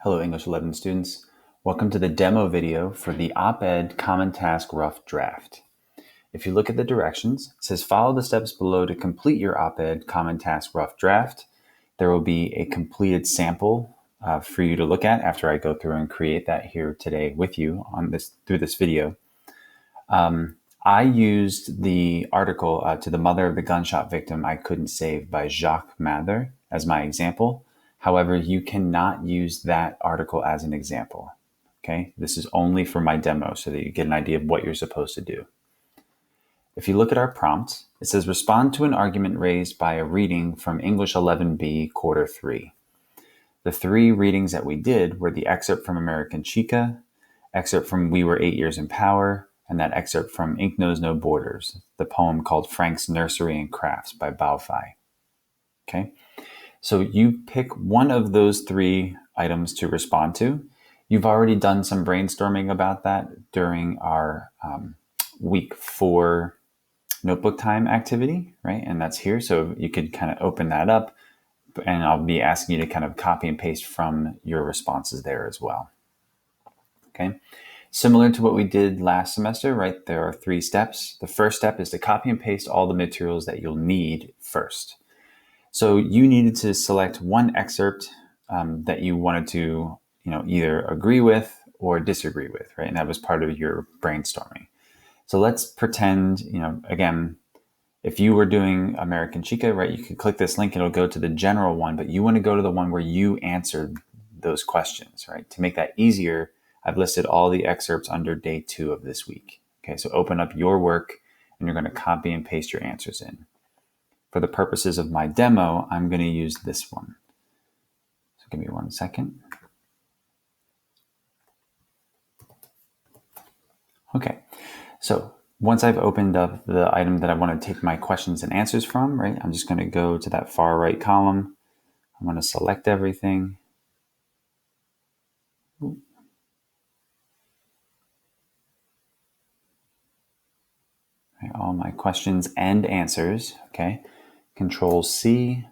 Hello, English 11 students. Welcome to the demo video for the Op-Ed Common Task Rough Draft. If you look at the directions, it says follow the steps below to complete your Op-Ed Common Task Rough Draft. There will be a completed sample for you to look at after I go through and create that here today with you through this video. I used the article To the Mother of the Gunshot Victim I Couldn't Save by Jacques Mather as my example. However, you cannot use that article as an example. Okay, this is only for my demo so that you get an idea of what you're supposed to do. If you look at our prompt, it says respond to an argument raised by a reading from English 11B Quarter 3. The three readings that we did were the excerpt from American Chica, excerpt from We Were 8 Years in Power, and that excerpt from Ink Knows No Borders, the poem called Frank's Nursery and Crafts by Bao Fai. Okay, so you pick one of those three items to respond to. You've already done some brainstorming about that during our week 4 notebook time activity, right? And that's here. So you could kind of open that up and I'll be asking you to kind of copy and paste from your responses there as well. Okay. Similar to what we did last semester, right? There are 3 steps. The first step is to copy and paste all the materials that you'll need first. So you needed to select one excerpt that you wanted to, either agree with or disagree with, right? And that was part of your brainstorming. So let's pretend, again, if you were doing American Chica, right, you could click this link and it'll go to the general one, but you want to go to the one where you answered those questions, right? To make that easier, I've listed all the excerpts under day 2 of this week. Okay, so open up your work and you're going to copy and paste your answers in. For the purposes of my demo, I'm going to use this one. So give me 1 second. Okay, so once I've opened up the item that I want to take my questions and answers from, right, I'm just going to go to that far right column. I'm going to select everything. Right, all my questions and answers, okay. Control C,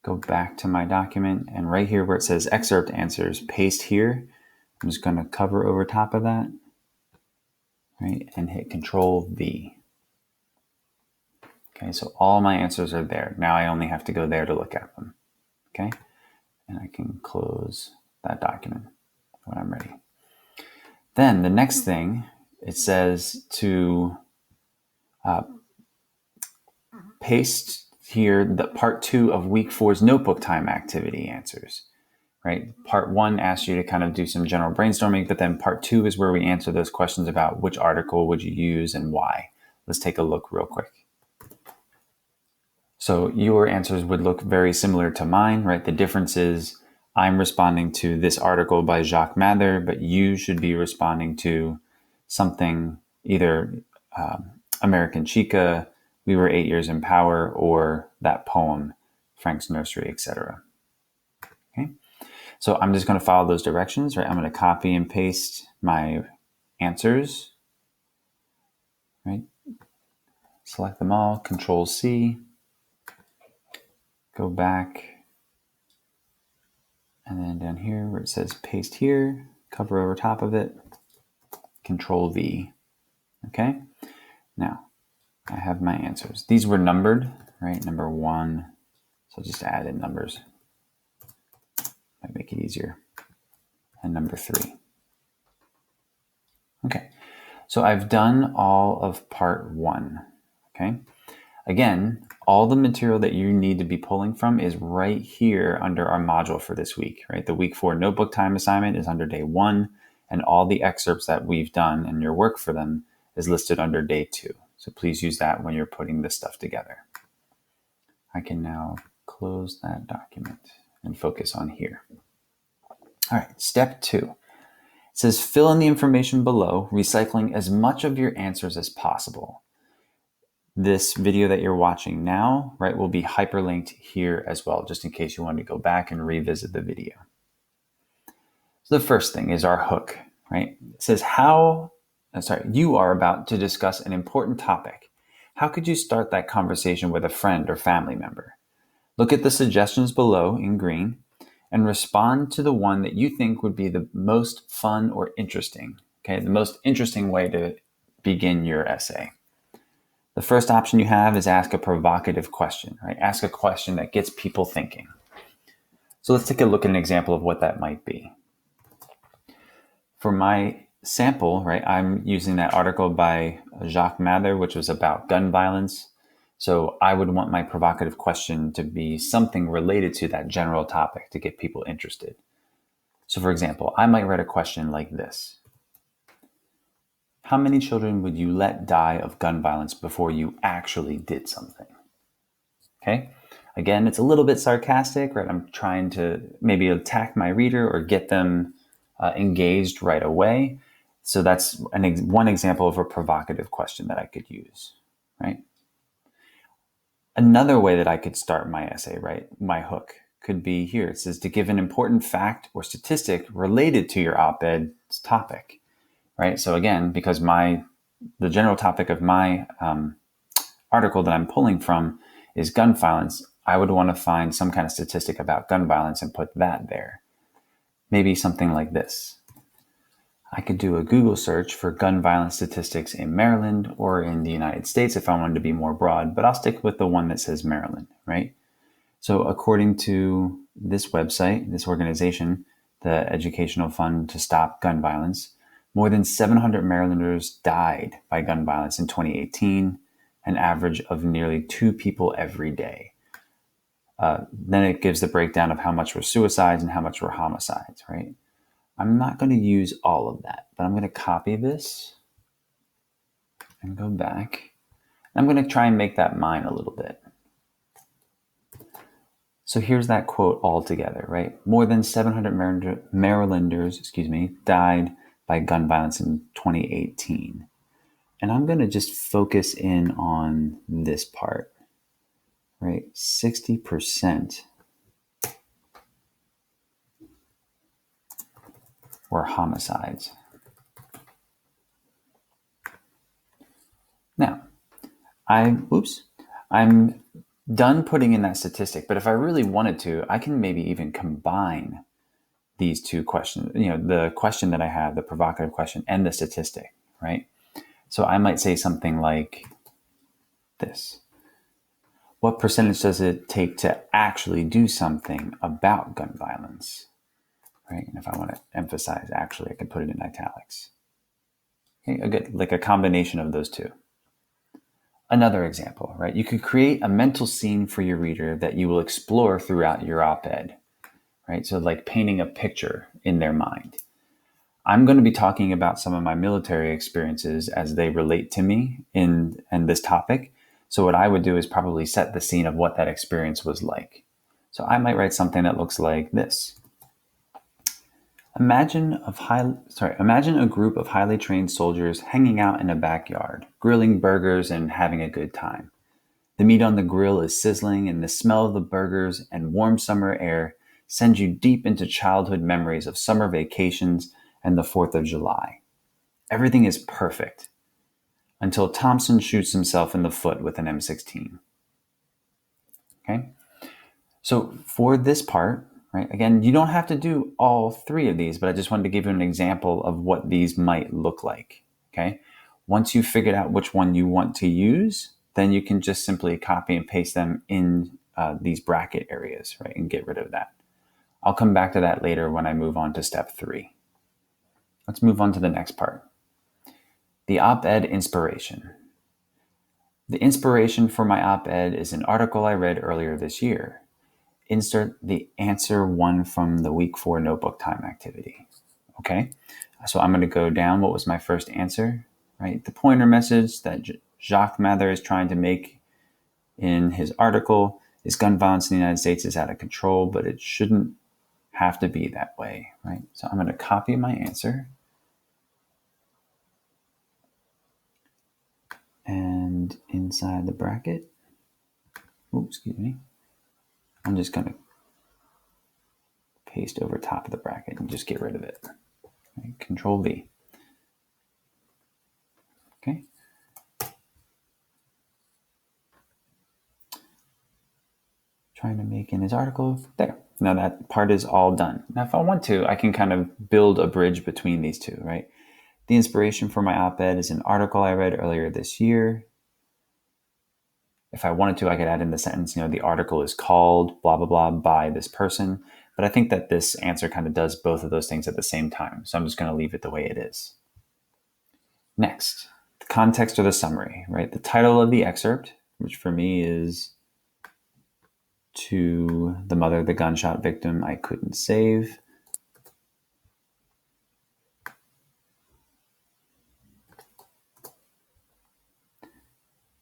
go back to my document, and right here where it says excerpt answers, paste here. I'm just going to cover over top of that, right, and hit Control V. Okay, so all my answers are there. Now I only have to go there to look at them. Okay, and I can close that document when I'm ready. Then the next thing, it says to paste here the part 2 of week 4's notebook time activity answers, right? Part 1 asks you to kind of do some general brainstorming, but then part 2 is where we answer those questions about which article would you use and why. Let's take a look real quick. So your answers would look very similar to mine, right? The difference is I'm responding to this article by Jacques Mather, but you should be responding to something either American Chica, We Were 8 Years in Power, or that poem, Frank's Nursery, etc. Okay, so I'm just going to follow those directions, right? I'm going to copy and paste my answers, right? Select them all, Control C, go back, and then down here where it says paste here, cover over top of it, Control V. Okay, now I have my answers. These were numbered, right? Number 1, so I'll just add in numbers. Might make it easier. And number 3. Okay, so I've done all of part 1. Okay, again, all the material that you need to be pulling from is right here under our module for this week, right? The week 4 notebook time assignment is under day 1, and all the excerpts that we've done and your work for them is listed under day 2. So please use that when you're putting this stuff together. I can now close that document and focus on here. All right, step 2. It says fill in the information below, recycling as much of your answers as possible. This video that you're watching now, right, will be hyperlinked here as well, just in case you want to go back and revisit the video. So the first thing is our hook, right? It says you are about to discuss an important topic. How could you start that conversation with a friend or family member? Look at the suggestions below in green and respond to the one that you think would be the most fun or interesting. Okay, the most interesting way to begin your essay. The first option you have is ask a provocative question, right? Ask a question that gets people thinking. So let's take a look at an example of what that might be. For my sample, right, I'm using that article by Jacques Mather, which was about gun violence. So I would want my provocative question to be something related to that general topic to get people interested. So for example, I might write a question like this. How many children would you let die of gun violence before you actually did something? Okay. Again, it's a little bit sarcastic, right? I'm trying to maybe attack my reader or get them engaged right away. So that's one example of a provocative question that I could use, right? Another way that I could start my essay, right? My hook could be here. It says to give an important fact or statistic related to your op-ed's topic, right? So again, because the general topic of my article that I'm pulling from is gun violence, I would want to find some kind of statistic about gun violence and put that there. Maybe something like this. I could do a Google search for gun violence statistics in Maryland or in the United States if I wanted to be more broad, but I'll stick with the one that says Maryland, right? So according to this website, this organization, the Educational Fund to Stop Gun Violence, more than 700 Marylanders died by gun violence in 2018, an average of nearly 2 people every day. Then it gives the breakdown of how much were suicides and how much were homicides, right? I'm not going to use all of that, but I'm going to copy this and go back. I'm going to try and make that mine a little bit. So here's that quote all together, right? More than 700 Marylanders, died by gun violence in 2018. And I'm going to just focus in on this part, right? 60% were homicides. Now, I'm done putting in that statistic, but if I really wanted to, I can maybe even combine these two questions, the question that I have, the provocative question, and the statistic, right? So I might say something like this. What percentage does it take to actually do something about gun violence? Right? And if I want to emphasize actually, I can put it in italics. Okay, like a combination of those two. Another example, right? You could create a mental scene for your reader that you will explore throughout your op-ed, right? So like painting a picture in their mind. I'm going to be talking about some of my military experiences as they relate to me in this topic. So what I would do is probably set the scene of what that experience was like. So I might write something that looks like this. Imagine a group of highly trained soldiers hanging out in a backyard, grilling burgers and having a good time. The meat on the grill is sizzling, and the smell of the burgers and warm summer air send you deep into childhood memories of summer vacations and the 4th of July. Everything is perfect until Thompson shoots himself in the foot with an M16. Okay? So for this part, right, again, you don't have to do all 3 of these, but I just wanted to give you an example of what these might look like. Okay? Once you've figured out which one you want to use, then you can just simply copy and paste them in these bracket areas, right, and get rid of that. I'll come back to that later when I move on to step 3. Let's move on to the next part. The op-ed inspiration. The inspiration for my op-ed is an article I read earlier this year. Insert the answer 1 from the week 4 notebook time activity. Okay, so I'm going to go down. What was my first answer? Right, the pointer message that Jacques Mather is trying to make in his article is gun violence in the United States is out of control, but it shouldn't have to be that way, right? So I'm going to copy my answer. And inside the bracket, I'm just going to paste over top of the bracket and just get rid of it. Okay, Control V. Okay. trying to make in his article. There. Now that part is all done. Now, if I want to, I can kind of build a bridge between these two, right? The inspiration for my op-ed is an article I read earlier this year. If I wanted to, I could add in the sentence, the article is called blah, blah, blah by this person. But I think that this answer kind of does both of those things at the same time. So I'm just going to leave it the way it is. Next, the context or the summary, right? The title of the excerpt, which for me is "To the Mother of the Gunshot Victim I Couldn't Save."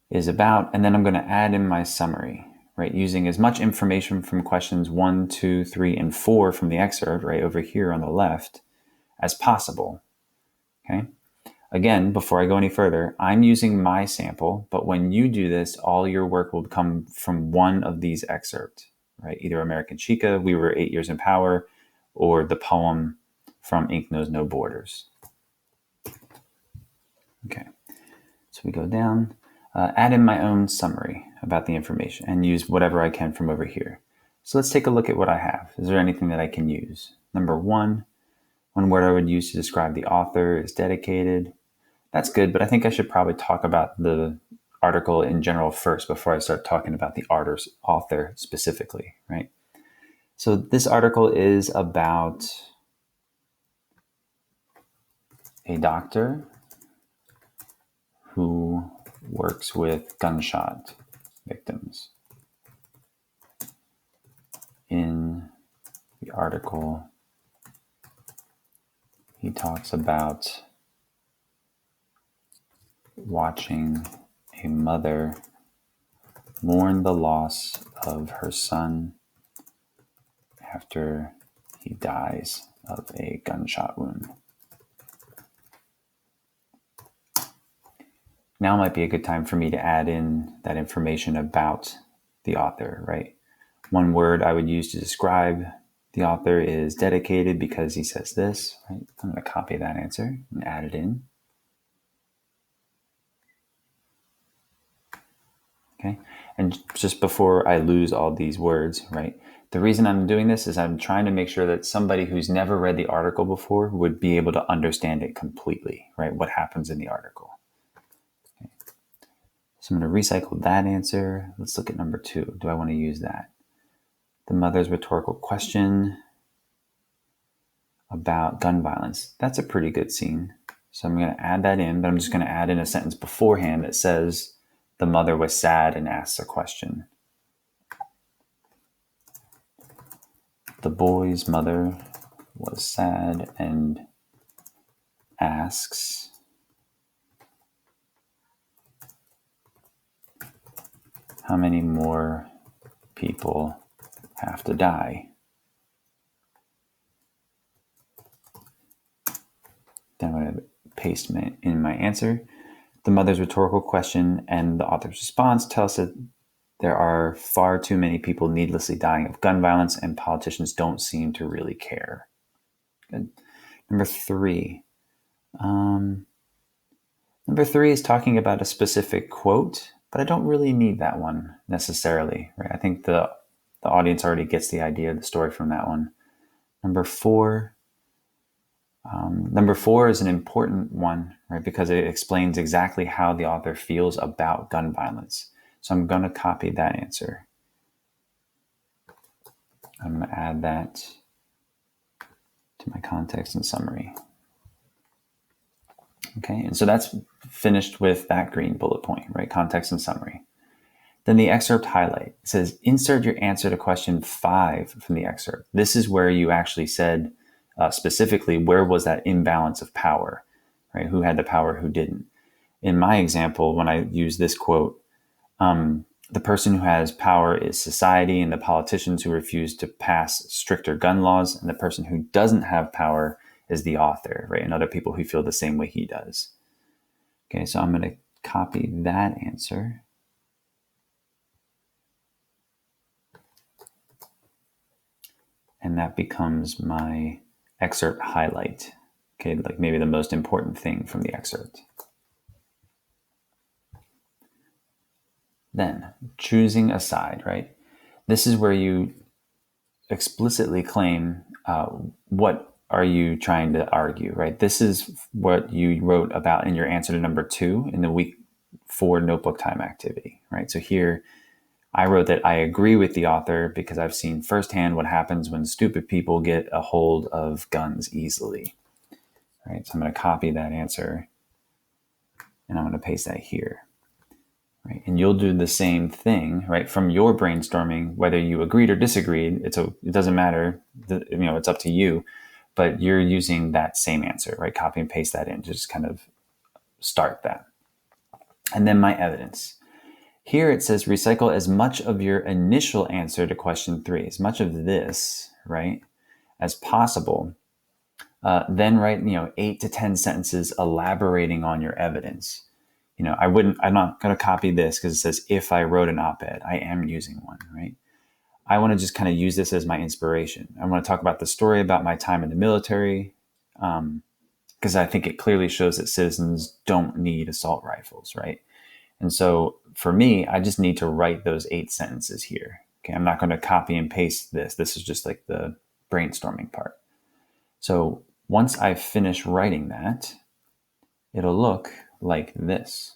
Is about, and then I'm going to add in my summary, right? Using as much information from questions 1, 2, 3, and 4 from the excerpt, right over here on the left, as possible. Okay. Again, before I go any further, I'm using my sample, but when you do this, all your work will come from one of these excerpts, right? Either American Chica, We Were 8 Years in Power, or the poem from Ink Knows No Borders. Okay. So we go down. Add in my own summary about the information and use whatever I can from over here. So let's take a look at what I have. Is there anything that I can use? Number one word I would use to describe the author is dedicated. That's good, but I think I should probably talk about the article in general first before I start talking about the author specifically, right? So this article is about a doctor who works with gunshot victims. In the article, he talks about watching a mother mourn the loss of her son after he dies of a gunshot wound. Now might be a good time for me to add in that information about the author, right? One word I would use to describe the author is dedicated because he says this, right? I'm going to copy that answer and add it in. Okay. And just before I lose all these words, right? The reason I'm doing this is I'm trying to make sure that somebody who's never read the article before would be able to understand it completely, right? What happens in the article. Okay. So I'm going to recycle that answer. Let's look at number 2. Do I want to use that? The mother's rhetorical question about gun violence. That's a pretty good scene. So I'm going to add that in, but I'm just going to add in a sentence beforehand that says the mother was sad and asks a question. The boy's mother was sad and asks how many more people have to die. Then I'm going to paste in my answer. The mother's rhetorical question and the author's response tell us that there are far too many people needlessly dying of gun violence, and politicians don't seem to really care. Good. Number 3. Number 3 is talking about a specific quote, but I don't really need that one necessarily, right? I think the audience already gets the idea of the story from that one. Number 4 is an important one, right? Because it explains exactly how the author feels about gun violence. So I'm going to copy that answer. I'm going to add that to my context and summary. Okay, and so that's finished with that green bullet point, right? Context and summary. Then the excerpt highlight. It says, insert your answer to question 5 from the excerpt. This is where you actually said specifically, where was that imbalance of power, right? Who had the power, who didn't? In my example, when I use this quote, the person who has power is society and the politicians who refuse to pass stricter gun laws, and the person who doesn't have power is the author, right? And other people who feel the same way he does. Okay, so I'm going to copy that answer. And that becomes my excerpt highlight. Okay, like maybe the most important thing from the excerpt. Then choosing a side, right? This is where you explicitly claim what are you trying to argue, right? This is what you wrote about in your answer to number 2 in the week 4 notebook time activity, right? So here I wrote that I agree with the author because I've seen firsthand what happens when stupid people get a hold of guns easily, right? So I'm going to copy that answer and I'm going to paste that here. Right? And you'll do the same thing, right? From your brainstorming, whether you agreed or disagreed, it doesn't matter. It's up to you, but you're using that same answer, right? Copy and paste that in to just kind of start that. And then my evidence. Here it says recycle as much of your initial answer to question 3, as much of this, right, as possible. Then write, 8 to 10 sentences elaborating on your evidence. I'm not going to copy this because it says, if I wrote an op-ed, I am using one, right? I want to just kind of use this as my inspiration. I want to talk about the story about my time in the military, because I think it clearly shows that citizens don't need assault rifles, right? And so for me, I just need to write those 8 sentences here. Okay, I'm not going to copy and paste this. This is just like the brainstorming part. So once I finish writing that, it'll look like this.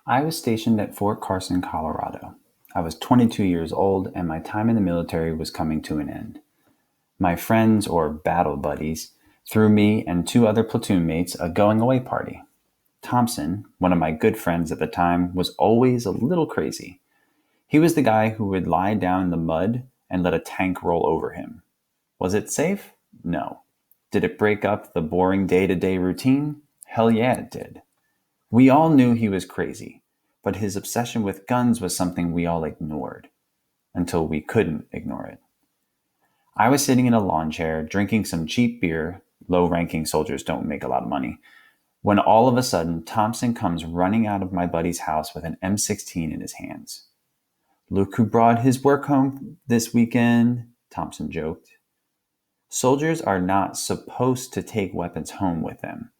I was stationed at Fort Carson, Colorado. I was 22 years old and my time in the military was coming to an end. My friends, or battle buddies, threw me and 2 other platoon mates a going away party. Thompson, one of my good friends at the time, was always a little crazy. He was the guy who would lie down in the mud and let a tank roll over him. Was it safe? No. Did it break up the boring day-to-day routine? Hell yeah, it did. We all knew he was crazy, but his obsession with guns was something we all ignored until we couldn't ignore it. I was sitting in a lawn chair drinking some cheap beer. Low-ranking soldiers don't make a lot of money. When all of a sudden, Thompson comes running out of my buddy's house with an M16 in his hands. Look who brought his work home this weekend, Thompson joked. Soldiers are not supposed to take weapons home with them,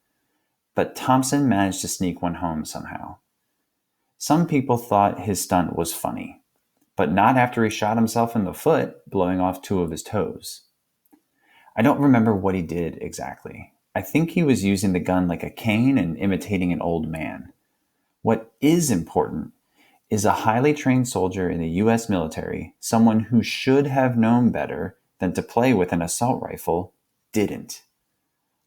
but Thompson managed to sneak one home somehow. Some people thought his stunt was funny, but not after he shot himself in the foot, blowing off 2 of his toes. I don't remember what he did exactly. I think he was using the gun like a cane and imitating an old man. What is important is a highly trained soldier in the U.S. military, someone who should have known better than to play with an assault rifle, didn't.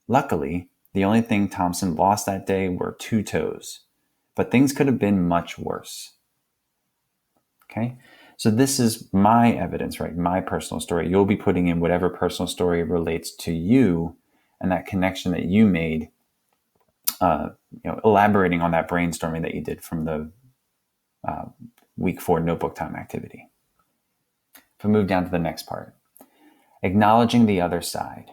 Luckily, the only thing Thompson lost that day were 2 toes, but things could have been much worse. Okay, so this is my evidence, right? My personal story. You'll be putting in whatever personal story relates to you and that connection that you made, elaborating on that brainstorming that you did from the week 4 notebook time activity. If we move down to the next part, acknowledging the other side,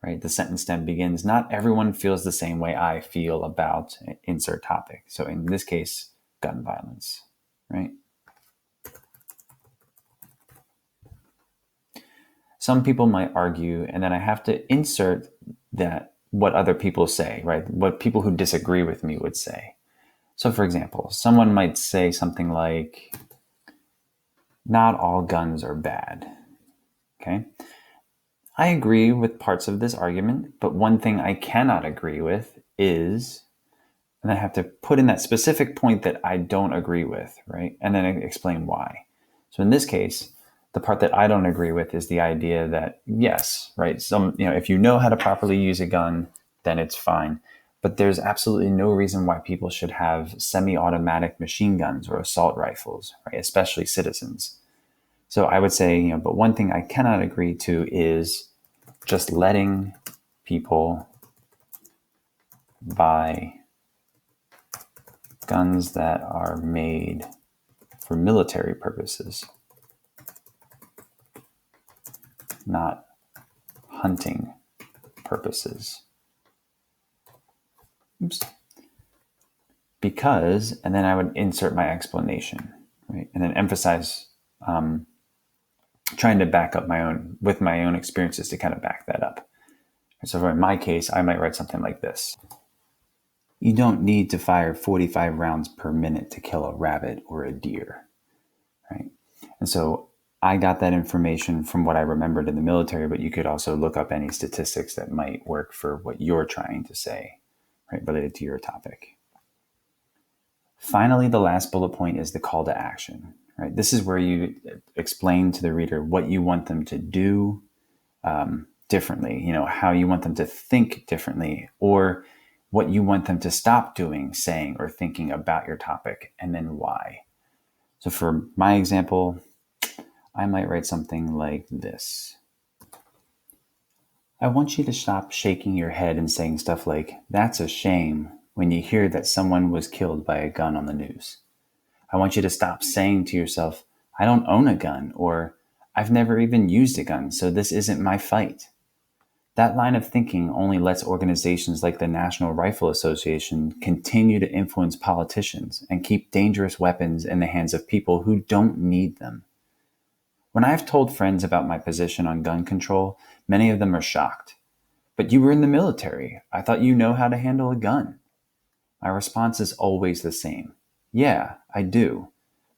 right? The sentence then begins, not everyone feels the same way I feel about insert topic. So in this case, gun violence, right? Some people might argue, and then I have to insert that what other people say, right? What people who disagree with me would say. So for example, someone might say something like, not all guns are bad, okay? I agree with parts of this argument, but one thing I cannot agree with is, and I have to put in that specific point that I don't agree with, right? And then explain why. So in this case, the part that I don't agree with is the idea that, yes, right, if you know how to properly use a gun, then it's fine. But there's absolutely no reason why people should have semi-automatic machine guns or assault rifles, right? Especially citizens. So I would say, but one thing I cannot agree to is just letting people buy guns that are made for military purposes, not hunting purposes. Oops. Because, and then I would insert my explanation, right? And then emphasize trying to back up my own experiences to kind of back that up. So in my case, I might write something like this. You don't need to fire 45 rounds per minute to kill a rabbit or a deer, right? And so I got that information from what I remembered in the military, but you could also look up any statistics that might work for what you're trying to say, right, related to your topic. Finally, the last bullet point is the call to action, right? This is where you explain to the reader what you want them to do differently, how you want them to think differently, or what you want them to stop doing, saying, or thinking about your topic, and then why. So for my example, I might write something like this. I want you to stop shaking your head and saying stuff like, "That's a shame," when you hear that someone was killed by a gun on the news. I want you to stop saying to yourself, "I don't own a gun," or "I've never even used a gun, so this isn't my fight." That line of thinking only lets organizations like the National Rifle Association continue to influence politicians and keep dangerous weapons in the hands of people who don't need them. When I've told friends about my position on gun control, many of them are shocked. "But you were in the military. I thought you know how to handle a gun." My response is always the same. Yeah, I do.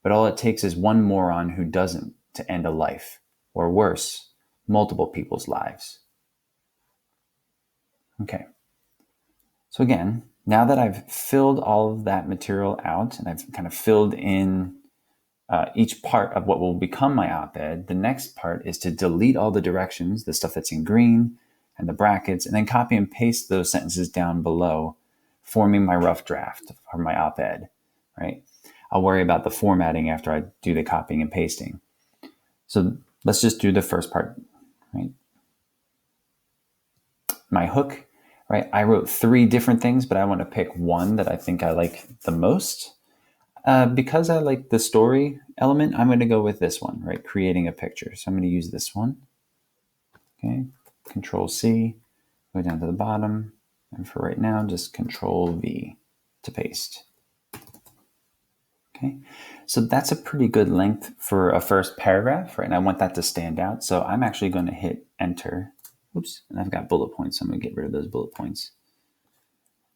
But all it takes is one moron who doesn't to end a life, or worse, multiple people's lives. Okay. So again, now that I've filled all of that material out and I've kind of filled in each part of what will become my op-ed, the next part is to delete all the directions, the stuff that's in green and the brackets, and then copy and paste those sentences down below, forming my rough draft for my op-ed, right? I'll worry about the formatting after I do the copying and pasting. So let's just do the first part, right? My hook, right? I wrote 3 different things, but I want to pick one that I think I like the most. Because I like the story element, I'm going to go with this one, right? Creating a picture. So I'm going to use this one. Okay, Control C, go down to the bottom. And for right now, just Control V to paste. Okay, so that's a pretty good length for a first paragraph, right? And I want that to stand out. So I'm actually going to hit Enter. Oops, and I've got bullet points, so I'm going to get rid of those bullet points.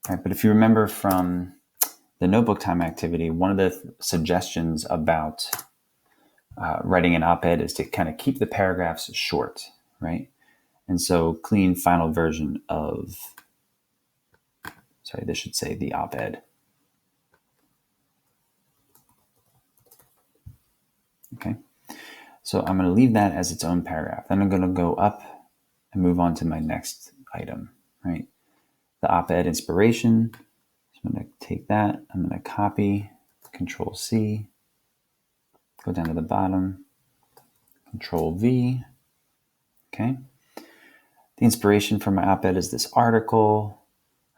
All right, but if you remember from the notebook time activity, one of the suggestions about writing an op-ed is to kind of keep the paragraphs short, right? And so clean final version of, this should say the op-ed. Okay, so I'm going to leave that as its own paragraph. Then I'm going to go up and move on to my next item, right? The op-ed inspiration. So I'm going to take that, I'm going to copy, Control C, go down to the bottom, Control V. Okay. The inspiration for my op-ed is this article,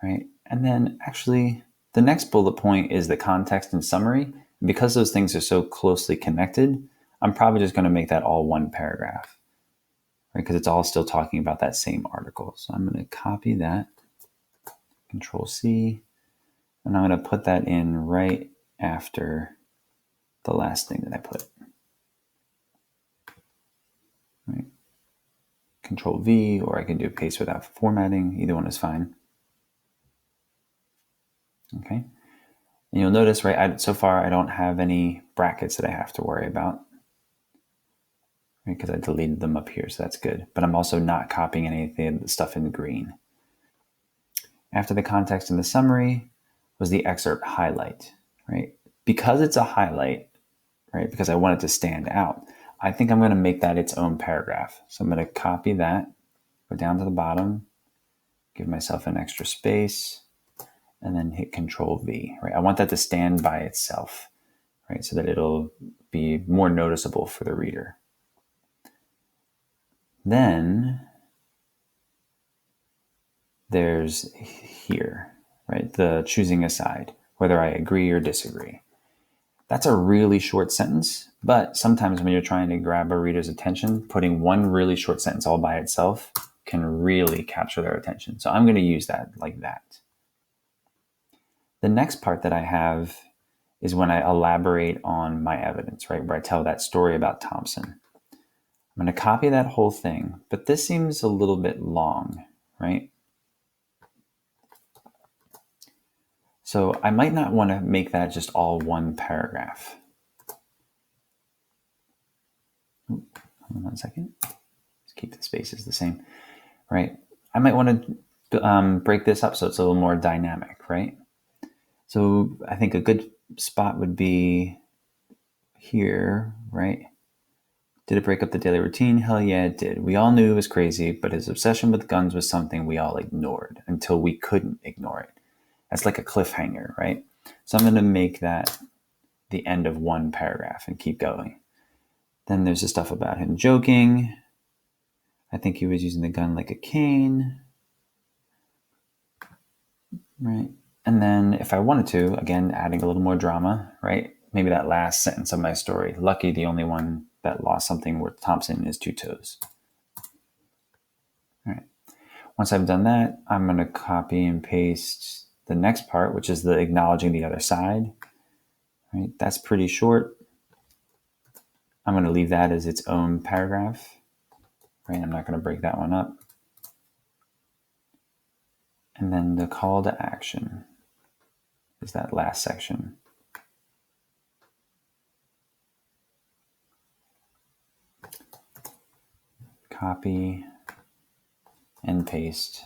right? And then actually the next bullet point is the context and summary. And because those things are so closely connected, I'm probably just going to make that all one paragraph, right? Because it's all still talking about that same article. So I'm going to copy that, Control C, and I'm going to put that in right after the last thing that I put. Right. Control V, or I can do paste without formatting. Either one is fine. Okay. And you'll notice, right, so far I don't have any brackets that I have to worry about, right, because I deleted them up here, so that's good. But I'm also not copying anything of the stuff in green. After the context and the summary was the excerpt highlight, right? Because it's a highlight, right, because I want it to stand out, I think I'm going to make that its own paragraph. So I'm going to copy that, go down to the bottom, give myself an extra space, and then hit Control V, right? I want that to stand by itself, right? So that it'll be more noticeable for the reader. Then there's here, right? The choosing a side, whether I agree or disagree. That's a really short sentence, but sometimes when you're trying to grab a reader's attention, putting one really short sentence all by itself can really capture their attention. So I'm going to use that like that. The next part that I have is when I elaborate on my evidence, right? Where I tell that story about Thompson. I'm going to copy that whole thing, but this seems a little bit long, right? So I might not want to make that just all one paragraph. Hold on 1 second. Let's keep the spaces the same, right? I might want to break this up so it's a little more dynamic, right? So I think a good spot would be here, right? Did it break up the daily routine? Hell yeah, it did. We all knew it was crazy, but his obsession with guns was something we all ignored until we couldn't ignore it. That's like a cliffhanger, right? So I'm going to make that the end of one paragraph and keep going. Then there's the stuff about him joking. I think he was using the gun like a cane, right? And then if I wanted to, again, adding a little more drama, right? Maybe that last sentence of my story. Lucky the only one that lost something worth Thompson is 2 toes. All right. Once I've done that, I'm going to copy and paste the next part, which is the acknowledging the other side. Right? That's pretty short. I'm going to leave that as its own paragraph. Right? I'm not going to break that one up. And then the call to action is that last section. Copy and paste.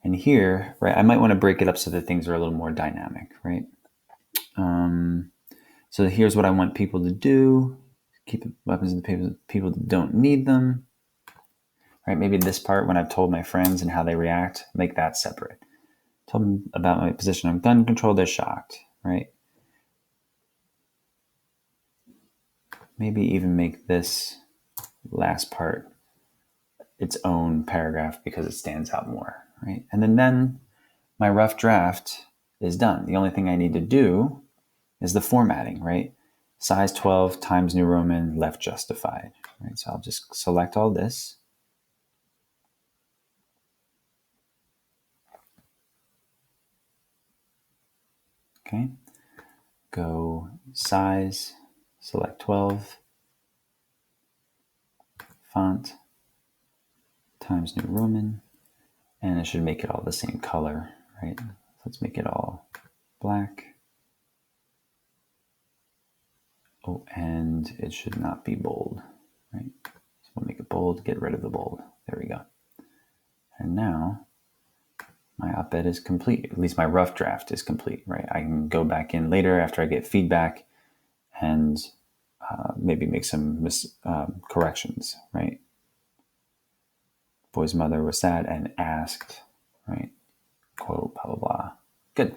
And here, right, I might want to break it up so that things are a little more dynamic, right? So here's what I want people to do. Keep weapons in the people that don't need them. Right? Maybe this part, when I've told my friends and how they react, make that separate. Told them about my position on gun control, they're shocked, right? Maybe even make this last part its own paragraph because it stands out more, right? And then my rough draft is done. The only thing I need to do is the formatting, right? Size 12, Times New Roman, left justified, right? So I'll just select all this. Okay. Go size, select 12, font, Times New Roman, and it should make it all the same color, right? Let's make it all black. Oh, and it should not be bold, right? So we'll make it bold, get rid of the bold. There we go. And now my op-ed is complete. At least my rough draft is complete, right? I can go back in later after I get feedback and maybe make some corrections, right? Boy's mother was sad and asked, right? Quote, blah, blah, blah. Good.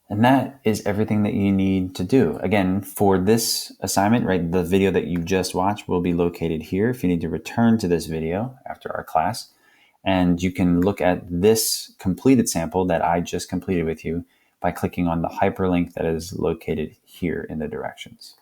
And that is everything that you need to do. Again, for this assignment, right, the video that you just watched will be located here if you need to return to this video after our class. And you can look at this completed sample that I just completed with you by clicking on the hyperlink that is located here in the directions.